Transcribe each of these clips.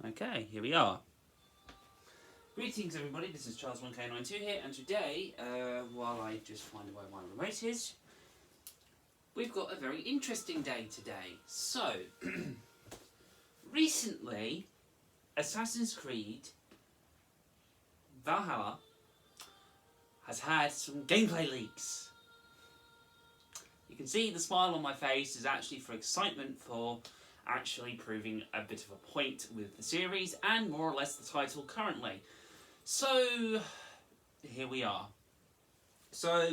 Okay, here we are. Greetings everybody, this is Charles1K92 here, and today, while I just find where my remote is, we've got a very interesting day today. So, recently, Assassin's Creed Valhalla has had some gameplay leaks. You can see the smile on my face is actually for excitement for actually proving a bit of a point with the series and more or less the title currently. So, here we are. So,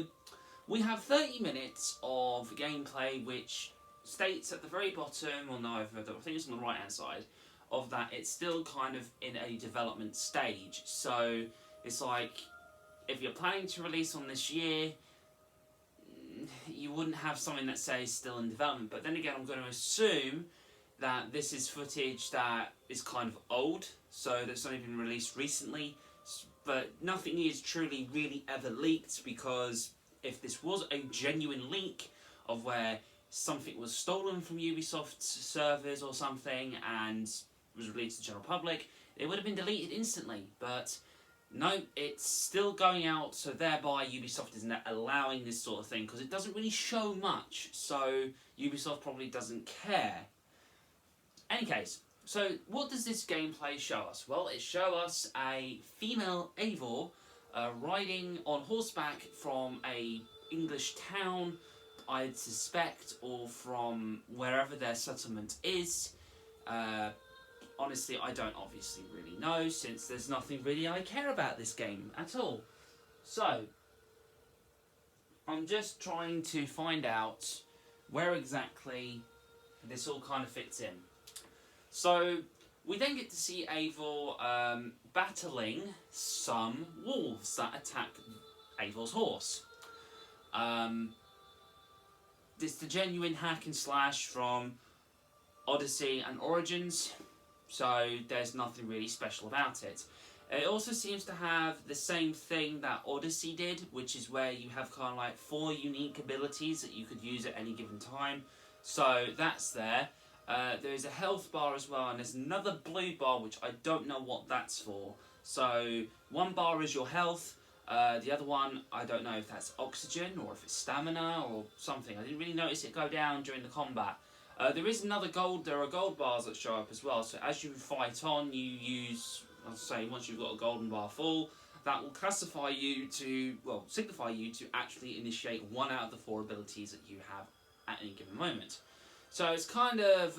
we have 30 minutes of gameplay which states at the very bottom, or no, I think it's on the right hand side, of that it's still kind of in a development stage. So, it's like, if you're planning to release on this year, you wouldn't have something that says still in development. But then again, I'm going to assume that this is footage that is kind of old, so that's only been released recently, but nothing is truly really ever leaked, because if this was a genuine leak of where something was stolen from Ubisoft's servers or something and was released to the general public, it would have been deleted instantly. But no, it's still going out, so thereby Ubisoft isn't allowing this sort of thing, because it doesn't really show much, so Ubisoft probably doesn't care. Any case, so what does this gameplay show us? Well, it shows us a female Eivor riding on horseback from a English town, I'd suspect, or from wherever their settlement is. Honestly, I don't obviously really know, since there's nothing really I care about this game at all. So, I'm just trying to find out where exactly this all kind of fits in. So, we then get to see Eivor battling some wolves that attack Eivor's horse. It's the genuine hack and slash from Odyssey and Origins, so there's nothing really special about it. It also seems to have the same thing that Odyssey did, which is where you have kind of like 4 unique abilities that you could use at any given time. So that's there. There's a health bar as well, and there's another blue bar which I don't know what that's for. So one bar is your health, the other one I don't know if that's oxygen or if it's stamina or something. I didn't really notice it go down during the combat. There are gold bars that show up as well, so as you fight on you use, I'll say once you've got a golden bar full, that will signify you to actually initiate 1 out of the 4 abilities that you have at any given moment. So it's kind of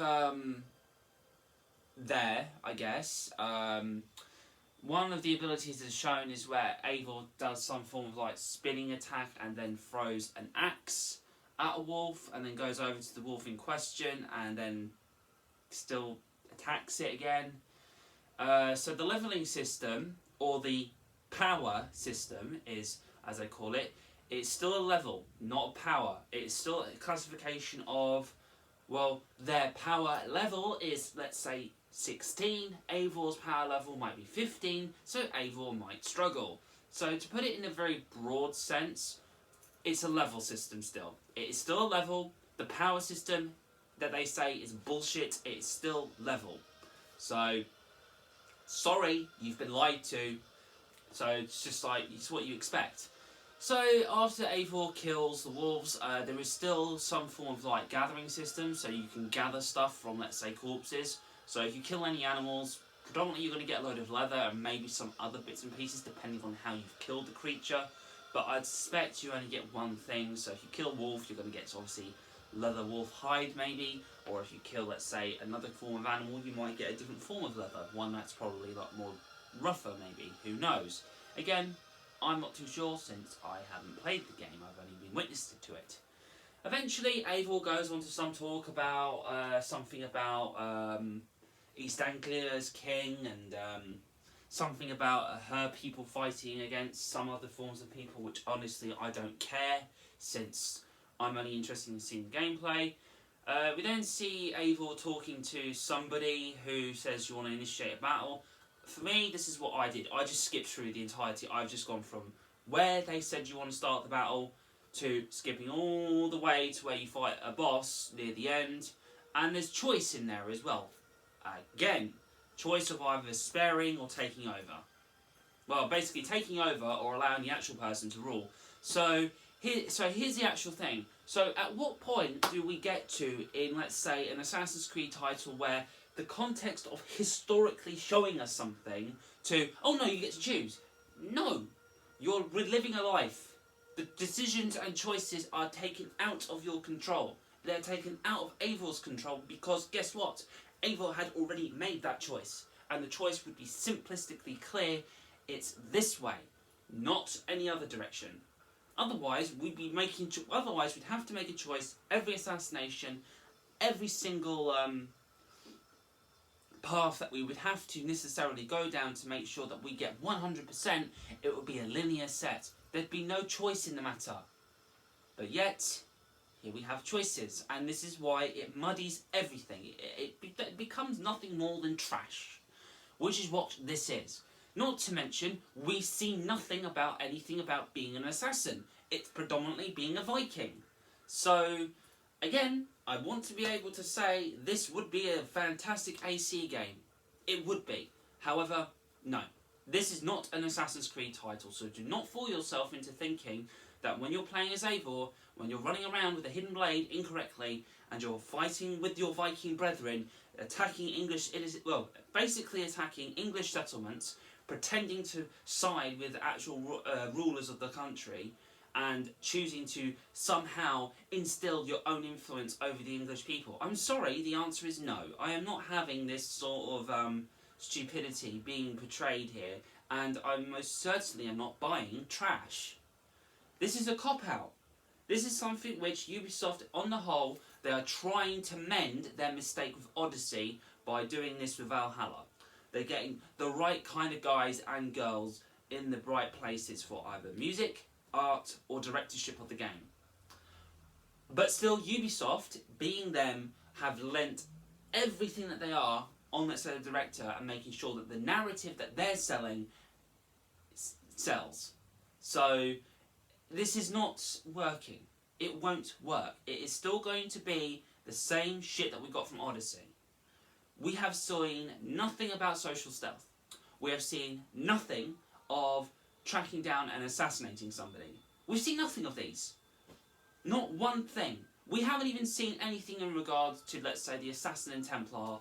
there, I guess. One of the abilities that's shown is where Eivor does some form of like spinning attack and then throws an axe at a wolf and then goes over to the wolf in question and then still attacks it again. So the leveling system, or the power system is, as I call it, it's still a level, not a power. It's still a classification of, well, their power level is, let's say, 16. Eivor's power level might be 15, so Eivor might struggle. So to put it in a very broad sense, it's a level system still. It is still a level. The power system that they say is bullshit. It is still level. So, sorry, you've been lied to. So it's just like, it's what you expect. So after Eivor kills the wolves, there is still some form of like gathering system, so you can gather stuff from, let's say, corpses. So if you kill any animals, predominantly you're going to get a load of leather and maybe some other bits and pieces depending on how you've killed the creature. But I'd suspect you only get one thing, so if you kill wolf, you're going to get obviously leather wolf hide maybe, or if you kill, let's say, another form of animal, you might get a different form of leather, one that's probably a lot more rougher maybe, who knows. Again, I'm not too sure since I haven't played the game, I've only been witness to it. Eventually, Eivor goes on to some talk about something about East Anglia's king and something about her people fighting against some other forms of people, which honestly I don't care, since I'm only interested in seeing the gameplay. We then see Eivor talking to somebody who says you want to initiate a battle. For me, this is what I did. I just skipped through the entirety. I've just gone from where they said you want to start the battle to skipping all the way to where you fight a boss near the end. And there's choice in there as well. Again, choice of either sparing or taking over. Well, basically taking over or allowing the actual person to rule. So here's the actual thing. So at what point do we get to in, let's say, an Assassin's Creed title where the context of historically showing us something to, oh no, you get to choose. No, you're reliving a life. The decisions and choices are taken out of your control. They're taken out of Eivor's control because guess what? Eivor had already made that choice. And the choice would be simplistically clear. It's this way, not any other direction. Otherwise, we'd have to make a choice every assassination, every single path that we would have to necessarily go down to make sure that we get 100%. It would be a linear set. There'd be no choice in the matter. But yet, here we have choices, and this is why it muddies everything. It becomes nothing more than trash, which is what this is. Not to mention, we see nothing about anything about being an assassin. It's predominantly being a Viking. So, again, I want to be able to say this would be a fantastic AC game. It would be. However, no. This is not an Assassin's Creed title, so do not fool yourself into thinking that when you're playing as Eivor, when you're running around with a hidden blade incorrectly, and you're fighting with your Viking brethren, basically attacking English settlements, pretending to side with actual rulers of the country, and choosing to somehow instill your own influence over the English people. I'm sorry, the answer is no. I am not having this sort of stupidity being portrayed here, and I most certainly am not buying trash. This is a cop-out. This is something which Ubisoft, on the whole, they are trying to mend their mistake with Odyssey by doing this with Valhalla. They're getting the right kind of guys and girls in the right places for either music, art, or directorship of the game. But still, Ubisoft, being them, have lent everything that they are on that set of director and making sure that the narrative that they're selling sells. So, this is not working. It won't work. It is still going to be the same shit that we got from Odyssey. We have seen nothing about social stealth. We have seen nothing of tracking down and assassinating somebody. We've seen nothing of these. Not one thing. We haven't even seen anything in regards to, let's say, the Assassin and Templar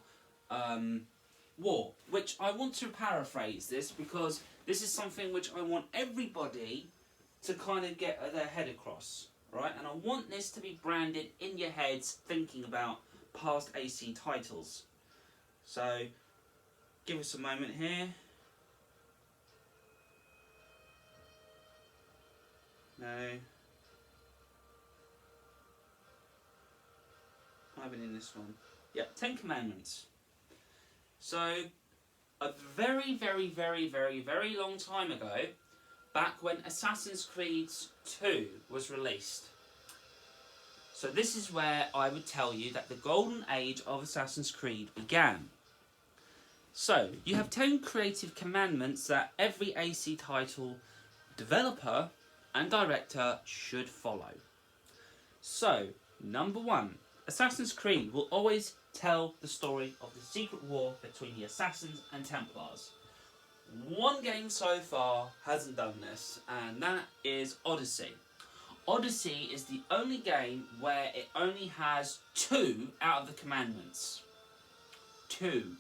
war, which I want to paraphrase this because this is something which I want everybody to kind of get their head across, right? And I want this to be branded in your heads thinking about past AC titles. So, give us a moment here. No. I haven't in this one. Yep, 10 Commandments. So, a very, very, very, very, very long time ago, back when Assassin's Creed 2 was released. So this is where I would tell you that the golden age of Assassin's Creed began. So, you have 10 creative commandments that every AC title developer and director should follow. So, number 1, Assassin's Creed will always tell the story of the secret war between the Assassins and Templars. One game so far hasn't done this, and that is Odyssey. Odyssey is the only game where it only has 2 out of the commandments. 2.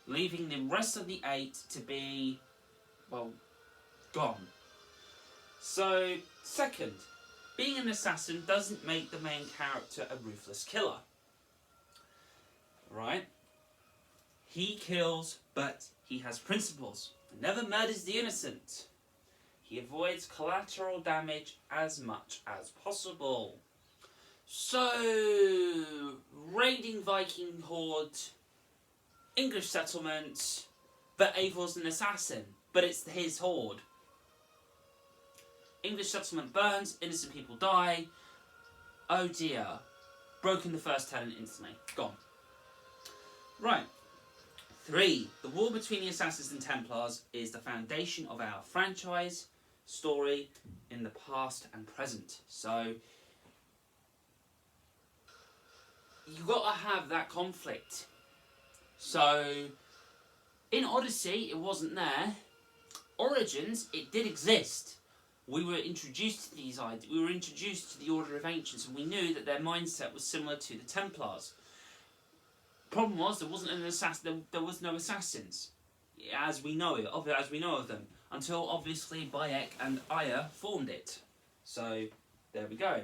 Leaving the rest of the 8 to be, well, gone. So, second, being an assassin doesn't make the main character a ruthless killer. Right? He kills, but he has principles. Never murders the innocent. He avoids collateral damage as much as possible. So, raiding Viking horde, English settlement, but Eivor's an assassin, but it's his horde. English settlement burns, innocent people die. Oh dear. Broken the first tenant instantly. Gone. Right. 3. The war between the Assassins and Templars is the foundation of our franchise story in the past and present. So, you've got to have that conflict. So, In Odyssey, it wasn't there. Origins, it did exist. We were introduced to these ideas. We were introduced to the Order of Ancients, and we knew that their mindset was similar to the Templars. Problem was, there wasn't an assassin. There was no assassins, as we know it, as we know of them, until obviously Bayek and Aya formed it. So there we go.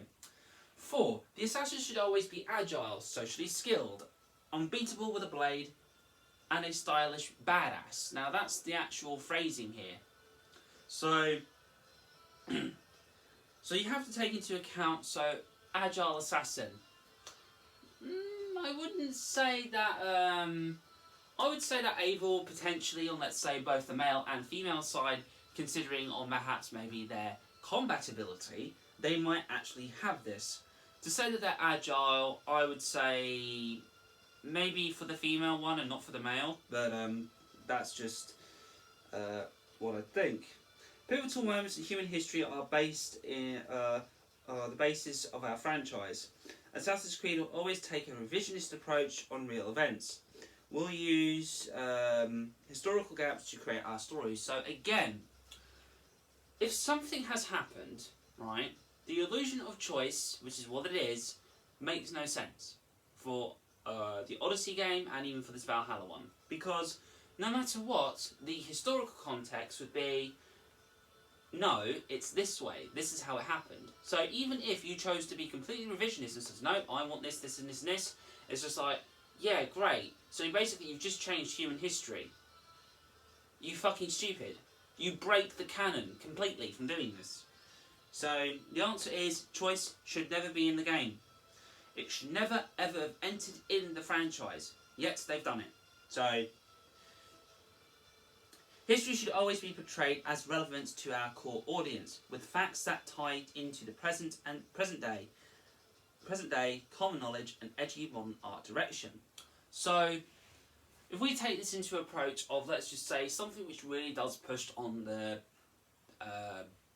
4. The assassin should always be agile, socially skilled, unbeatable with a blade, and a stylish badass. Now that's the actual phrasing here. So, so you have to take into account, agile assassin. I wouldn't say that, I would say that Eivor potentially on, let's say, both the male and female side, considering on perhaps maybe their combat ability, they might actually have this. To say that they're agile, I would say maybe for the female one and not for the male, but that's just what I think. Pivotal moments in human history are based in the basis of our franchise. Assassin's Creed will always take a revisionist approach on real events. We'll use historical gaps to create our stories. So again, if something has happened, right, the illusion of choice, which is what it is, makes no sense for the Odyssey game and even for this Valhalla one. Because no matter what, the historical context would be, no, it's this way, this is how it happened. So even if you chose to be completely revisionist and says, no, I want this, this and this and this, it's just like, yeah, great. So basically you've just changed human history. You fucking stupid. You break the canon completely from doing this. So the answer is, choice should never be in the game. It should never ever have entered in the franchise. Yet they've done it. So history should always be portrayed as relevant to our core audience, with facts that tie into the present day, common knowledge and edgy modern art direction. So if we take this into approach of, let's just say, something which really does push on the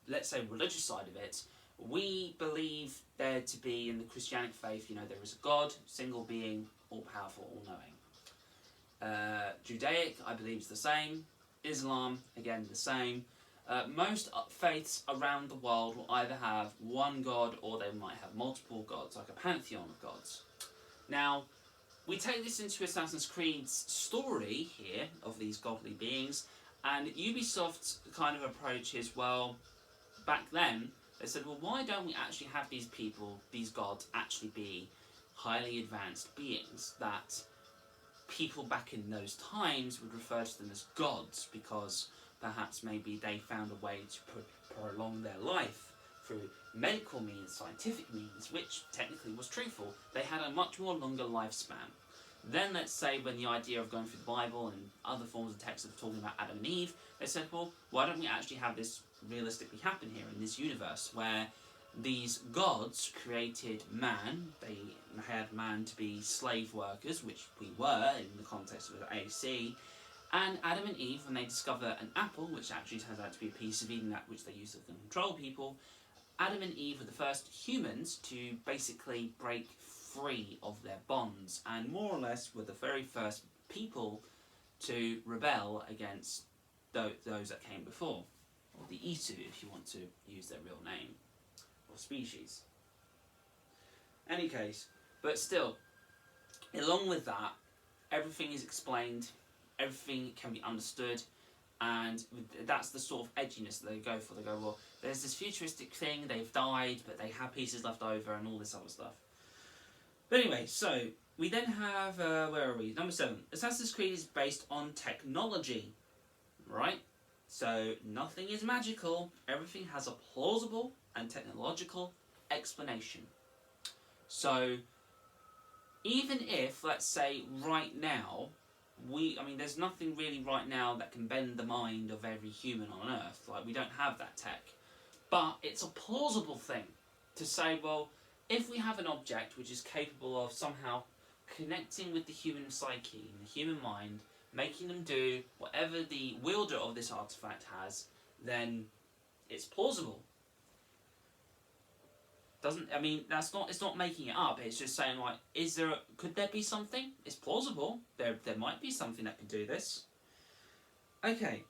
let's say religious side of it, we believe there to be in the Christianic faith, there is a God, single being, all-powerful, all-knowing. Judaic, I believe, is the same. Islam, again, the same. Most faiths around the world will either have one God or they might have multiple gods, like a pantheon of gods. Now, we take this into Assassin's Creed's story here of these godly beings, and Ubisoft's kind of approach is, well, back then, they said, well, why don't we actually have these people, these gods, actually be highly advanced beings that people back in those times would refer to them as gods, because perhaps maybe they found a way to prolong their life through medical means, scientific means, which technically was truthful. They had a much more longer lifespan. Then let's say when the idea of going through the Bible and other forms of text of talking about Adam and Eve, they said, well, why don't we actually have this realistically happen here in this universe where these gods created man, they had man to be slave workers, which we were in the context of the AC, and Adam and Eve, when they discover an apple, which actually turns out to be a piece of Eden, that which they use to control people, Adam and Eve were the first humans to basically break free of their bonds, and more or less were the very first people to rebel against those that came before, or the Isu, if you want to use their real name, or species. Any case, but still, along with that, everything is explained, everything can be understood, and that's the sort of edginess that they go for. They go, well, there's this futuristic thing, they've died, but they have pieces left over, and all this other stuff. But anyway, so we then have, where are we? Number 7. Assassin's Creed is based on technology, right? So nothing is magical, everything has a plausible and technological explanation. So even if, let's say, right now, there's nothing really right now that can bend the mind of every human on Earth. Like, we don't have that tech. But it's a plausible thing to say, well, if we have an object which is capable of somehow connecting with the human psyche and the human mind, making them do whatever the wielder of this artifact has, then it's plausible. It's not making it up, it's just saying, like, could there be something? It's plausible. There might be something that can do this. Okay.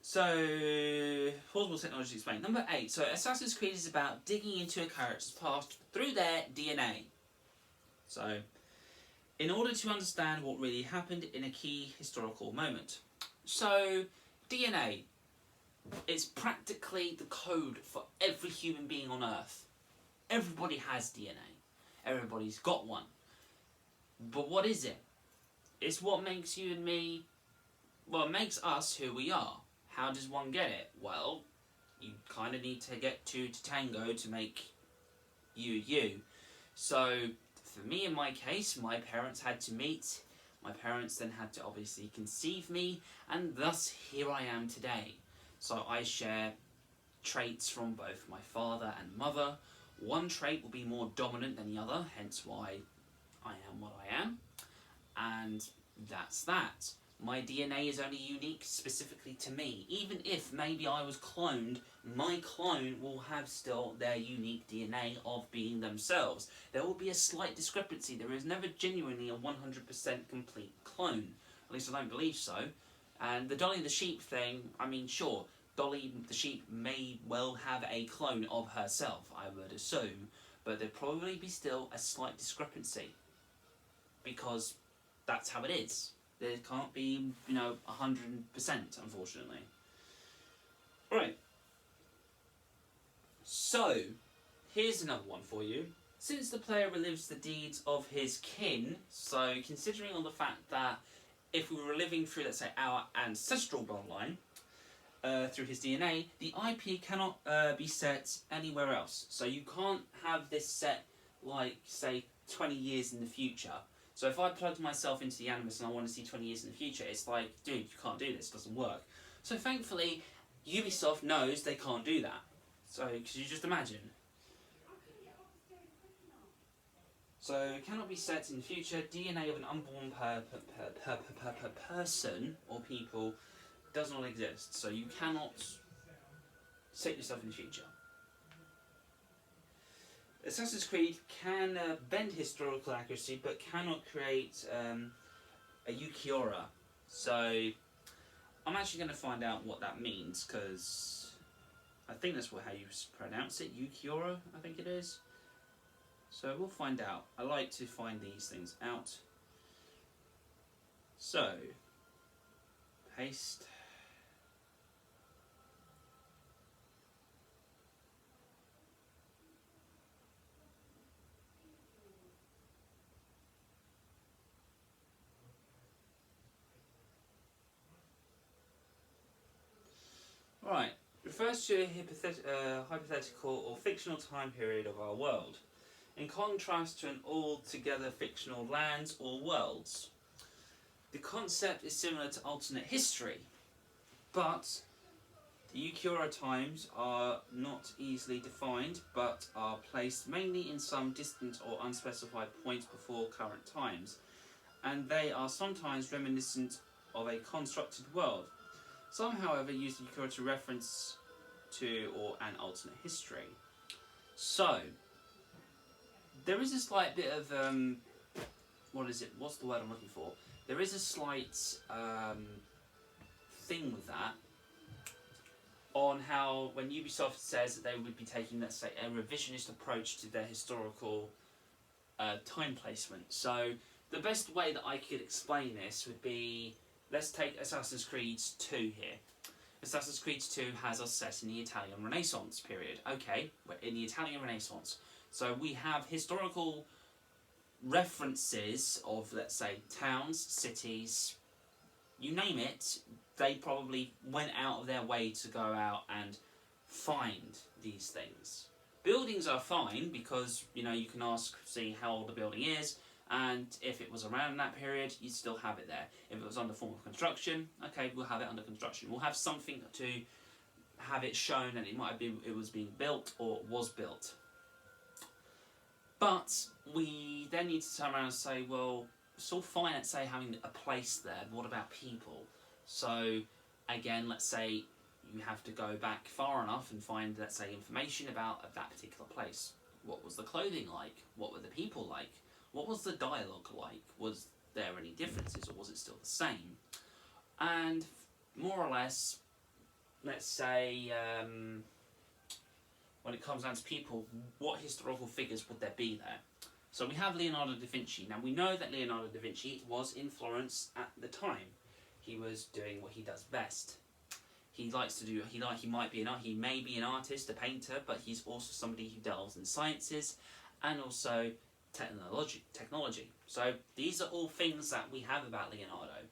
So, plausible technology explained. Number 8. So, Assassin's Creed is about digging into a character's past through their DNA. So, in order to understand what really happened in a key historical moment. So, DNA. It's practically the code for every human being on Earth. Everybody has DNA. Everybody's got one. But what is it? It's what makes you and me, well, it makes us who we are. How does one get it? Well, you kind of need to get two to tango to make you you. So, for me in my case, my parents had to meet. My parents then had to obviously conceive me, and thus here I am today. So I share traits from both my father and mother. One trait will be more dominant than the other, hence why I am what I am. And that's that. My DNA is only unique specifically to me. Even if maybe I was cloned, my clone will have still their unique DNA of being themselves. There will be a slight discrepancy. There is never genuinely a 100% complete clone. At least I don't believe so. And the Dolly the Sheep thing, I mean, sure, Dolly the Sheep may well have a clone of herself, I would assume, but there'd probably be still a slight discrepancy. Because that's how it is. There can't be, 100%, unfortunately. Right. So, here's another one for you. Since the player relives the deeds of his kin, so considering on the fact that if we were living through, let's say, our ancestral bloodline, through his DNA, the IP cannot be set anywhere else. So you can't have this set, like, say, 20 years in the future. So if I plugged myself into the Animus and I want to see 20 years in the future, it's like, dude, you can't do this, it doesn't work. So thankfully, Ubisoft knows they can't do that. So, could you just imagine? So, it cannot be set in the future. DNA of an unborn person or people does not exist. So you cannot set yourself in the future. Assassin's Creed can bend historical accuracy, but cannot create a Ukiora. So I'm actually going to find out what that means, because I think that's how you pronounce it, Ukiora, I think it is. So we'll find out. I like to find these things out. So, paste. Right, refers to a hypothetical or fictional time period of our world, in contrast to an altogether fictional lands or worlds. The concept is similar to alternate history, but the Ukiora times are not easily defined, but are placed mainly in some distant or unspecified point before current times, and they are sometimes reminiscent of a constructed world. Some, however, use the Ukiora to reference to or an alternate history. So, there is a slight bit of, what's the word I'm looking for? There is a slight thing with that, on how when Ubisoft says that they would be taking, let's say, a revisionist approach to their historical time placement. So, the best way that I could explain this would be, let's take Assassin's Creed 2 here. Assassin's Creed 2 has us set in the Italian Renaissance period. Okay, we're in the Italian Renaissance. So we have historical references of, let's say, towns, cities, you name it. They probably went out of their way to go out and find these things. Buildings are fine because, you can see how old the building is, and if it was around that period, you'd still have it there. If it was under form of construction, okay, we'll have it under construction. We'll have something to have it shown that it was being built or was built. But we then need to turn around and say, well, it's all fine at, say, having a place there, but what about people? So, again, let's say you have to go back far enough and find, let's say, information about that particular place. What was the clothing like? What were the people like? What was the dialogue like? Was there any differences, or was it still the same? And more or less, let's say, when it comes down to people, what historical figures would there be there? So we have Leonardo da Vinci. Now we know that Leonardo da Vinci was in Florence at the time. He was doing what he does best. He likes to do. He may be an artist, a painter, but he's also somebody who delves in sciences, and also technology. So these are all things that we have about Leonardo.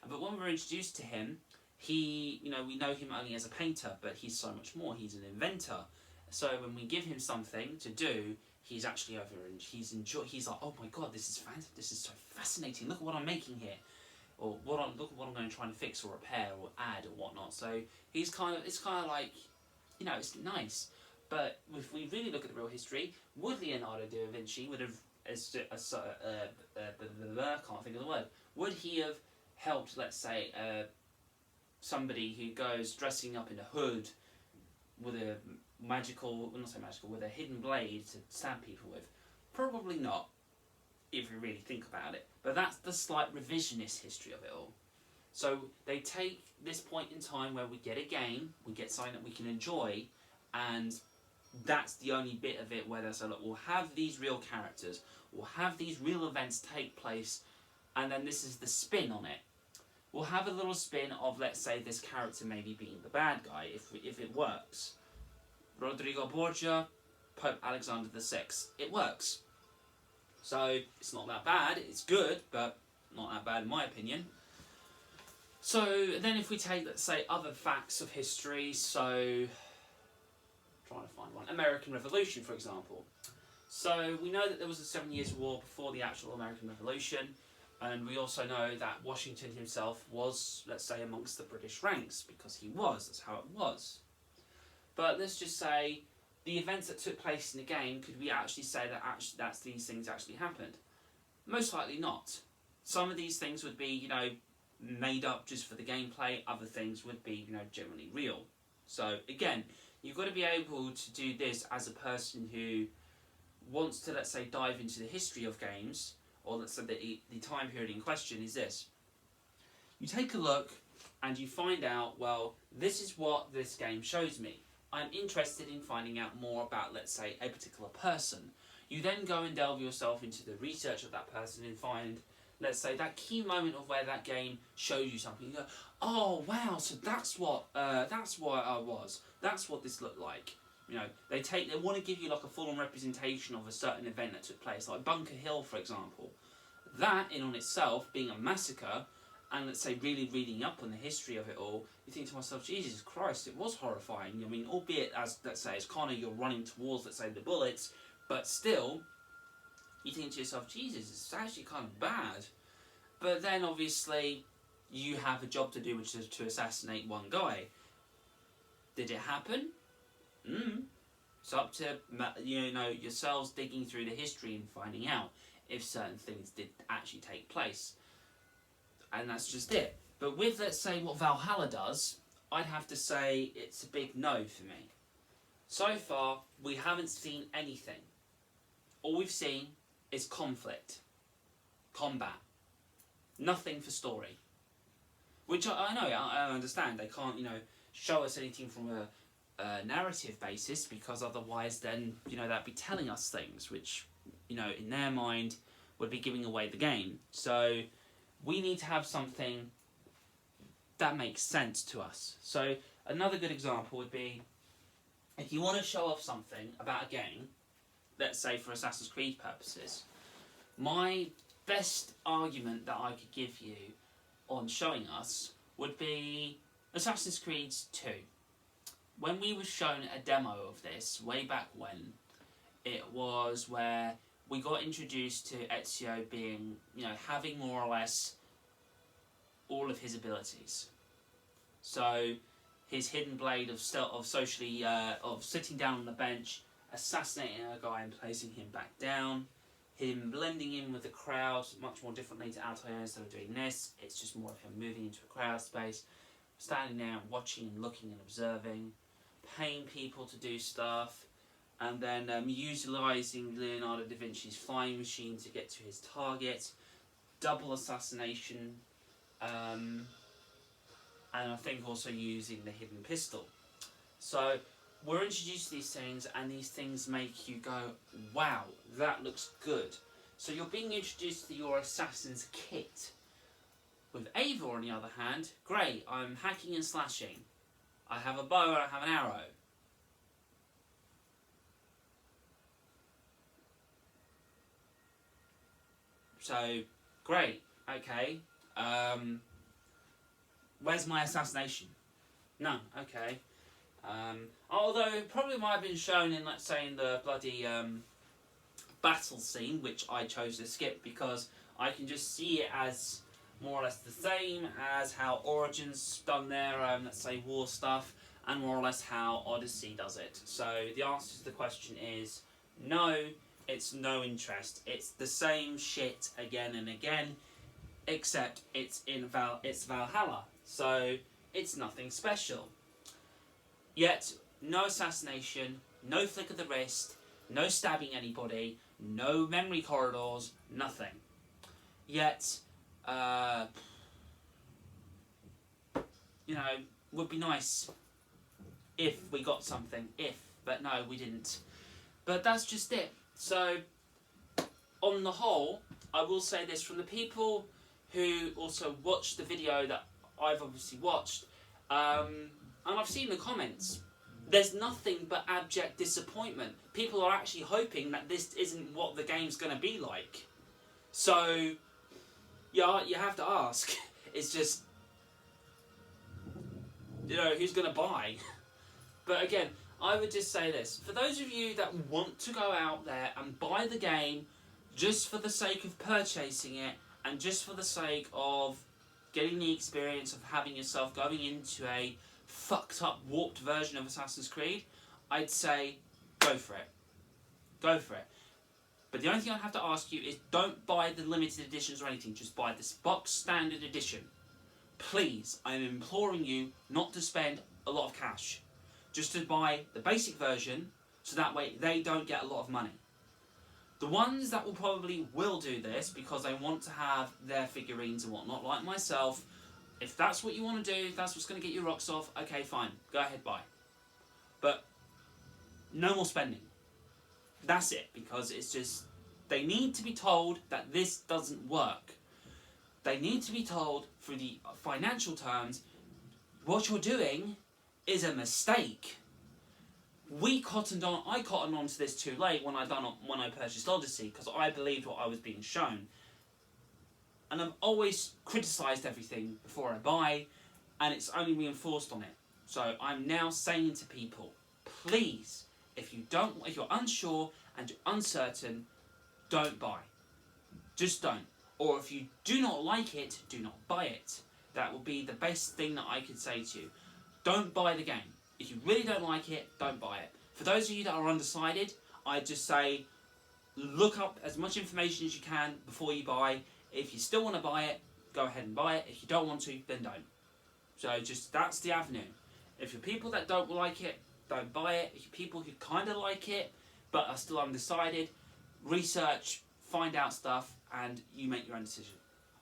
But when we're introduced to him, we know him only as a painter, but he's so much more. He's an inventor. So when we give him something to do, he's actually he's like, oh my god, this is fantastic. This is so fascinating. Look at what I'm making here. Or look at what I'm going to try and fix or repair or add or whatnot. So it's kind of like, it's nice. But if we really look at the real history, would Leonardo da Vinci I can't think of the word. Would he have helped, let's say, somebody who goes dressing up in a hood with a with a hidden blade to stab people with? Probably not, if you really think about it. But that's the slight revisionist history of it all. So they take this point in time where we get a game, we get something that we can enjoy, and that's the only bit of it where they say, look, we'll have these real characters, we'll have these real events take place, and then this is the spin on it. We'll have a little spin of, let's say, this character maybe being the bad guy, if it works. Rodrigo Borgia, Pope Alexander VI. It works. So it's not that bad. It's good, but not that bad in my opinion. So then if we take, let's say, other facts of history, so trying to find one. American Revolution, for example. So we know that there was a 7 Years' War before the actual American Revolution, and we also know that Washington himself was, let's say, amongst the British ranks, because he was. That's how it was. But let's just say the events that took place in the game, could we actually say that these things actually happened? Most likely not. Some of these things would be, made up just for the gameplay. Other things would be, generally real. So again, you've got to be able to do this as a person who wants to, let's say, dive into the history of games, or let's say the time period in question is this. You take a look and you find out, well, this is what this game shows me. I'm interested in finding out more about, let's say, a particular person. You then go and delve yourself into the research of that person and find, let's say, that key moment of where that game shows you something. You go, oh wow, so that's what I was. That's what this looked like. They want to give you like a full-on representation of a certain event that took place, like Bunker Hill, for example. That, in on itself, being a massacre, and let's say really reading up on the history of it all, you think to myself, Jesus Christ, it was horrifying. I mean, albeit as, let's say, it's kind of you're running towards, let's say, the bullets, but still, you think to yourself, Jesus, it's actually kind of bad. But then, obviously, you have a job to do, which is to assassinate one guy. Did it happen? It's up to, yourselves digging through the history and finding out if certain things did actually take place. And that's just it. But with, let's say, what Valhalla does, I'd have to say it's a big no for me. So far, we haven't seen anything. All we've seen is conflict, combat, nothing for story. Which I know, I understand. They can't, show us anything from a narrative basis, because otherwise then, that'd be telling us things which, in their mind would be giving away the game. So we need to have something that makes sense to us. So another good example would be, if you want to show off something about a game, let's say for Assassin's Creed purposes, my best argument that I could give you on showing us would be Assassin's Creed 2. When we were shown a demo of this, way back when, it was where we got introduced to Ezio being, having more or less all of his abilities. So his hidden blade of sitting down on the bench, assassinating a guy and placing him back down, him blending in with the crowd much more differently to Altair. Instead of doing this, it's just more of him moving into a crowd space, standing there and watching and looking and observing, paying people to do stuff, and then utilising Leonardo da Vinci's flying machine to get to his target. double assassination, and I think also using the hidden pistol. So we're introduced to these things, and these things make you go, wow, that looks good. So you're being introduced to your assassin's kit. With Eivor, on the other hand, great, I'm hacking and slashing. I have a bow and I have an arrow. So, great, okay. Where's my assassination? No, okay. Although it probably might have been shown in, let's say, in the bloody battle scene, which I chose to skip because I can just see it as more or less the same as how Origins done their, let's say, war stuff, and more or less how Odyssey does it. So the answer to the question is no, it's no interest. It's the same shit again and again, except it's Valhalla, so it's nothing special. Yet, no assassination, no flick of the wrist, no stabbing anybody, no memory corridors, nothing. Yet, would be nice if we got something, but no, we didn't. But that's just it. So, on the whole, I will say this, from the people who also watched the video that I've obviously watched, and I've seen the comments, there's nothing but abject disappointment. People are actually hoping that this isn't what the game's going to be like. So, yeah, you have to ask. It's just, who's going to buy? But again, I would just say this. For those of you that want to go out there and buy the game just for the sake of purchasing it and just for the sake of getting the experience of having yourself going into a fucked up, warped version of Assassin's Creed, I'd say go for it. Go for it. But the only thing I have to ask you is don't buy the limited editions or anything, just buy this box standard edition. Please, I am imploring you not to spend a lot of cash. Just to buy the basic version, so that way they don't get a lot of money. The ones that will do this, because they want to have their figurines and whatnot, like myself, if that's what you want to do, if that's what's going to get your rocks off, okay, fine, go ahead, buy. But no more spending. That's it, because it's just, they need to be told that this doesn't work. They need to be told through the financial terms, what you're doing is a mistake. I cottoned on to this too late when I purchased Odyssey, because I believed what I was being shown. And I've always criticised everything before I buy, and it's only reinforced on it. So I'm now saying to people, please, if you're unsure and you're uncertain, don't buy. Just don't. Or if you do not like it, do not buy it. That would be the best thing that I could say to you. Don't buy the game. If you really don't like it, don't buy it. For those of you that are undecided, I'd just say, look up as much information as you can before you buy. If you still want to buy it, go ahead and buy it. If you don't want to, then don't. So that's the avenue. If you're people that don't like it, don't buy it. If you're people who kind of like it, but are still undecided, research, find out stuff, and you make your own decision.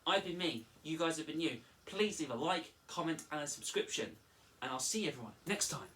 I've been me. You guys have been you. Please leave a like, comment, and a subscription. And I'll see everyone next time.